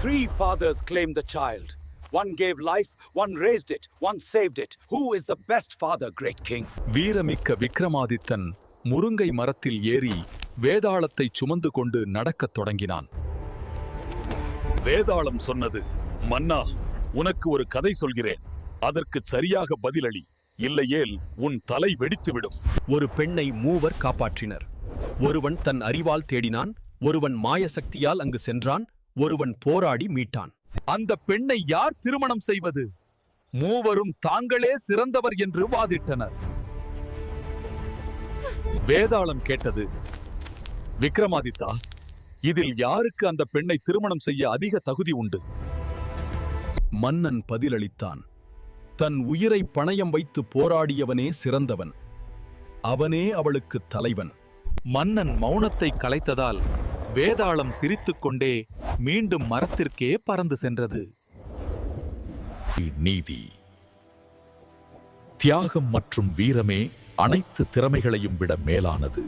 Three fathers claimed the child. One gave life, one raised it, one saved it. Who is the best father, great king? வீரமிக்க Vikramadithan முருங்கை மரத்தில் ஏறி வேதாளத்தை சுமந்து கொண்டு நடக்கத் தொடங்கினான். வேதாளம் சொன்னது, மன்னா, உனக்கு ஒரு கதை சொல்கிறேன். அதற்கு சரியாக பதிலளி, இல்லையேல் உன் தலை வெடித்துவிடும். ஒரு பெண்ணை மூவர் காப்பாற்றினர். ஒருவன் தன் அறிவால் தேடினான், ஒருவன் மாயசக்தியால் அங்கு சென்றான், ஒருவன் போராடி மீட்டான். அந்த பெண்ணை யார் திருமணம் செய்வது? மூவரும் தாங்களே சிறந்தவர் என்று வாதிட்டனர். வேதாளம் கேட்டது, விக்ரமாதித்தா, இதில் யாருக்கு அந்த பெண்ணை திருமணம் செய்ய அதிக தகுதி உண்டு? மன்னன் பதிலளித்தான், தன் உயிரை பணயம் வைத்து போராடியவனே சிறந்தவன். அவனே அவளுக்கு தலைவன். மன்னன் மௌனத்தை கலைத்ததால் வேதாளம் சிரித்துக்கொண்டே மீண்டும் மரத்திற்கே பறந்து சென்றது. நீதி, தியாகம் மற்றும் வீரமே அனைத்து திறமைகளையும் விட மேலானது.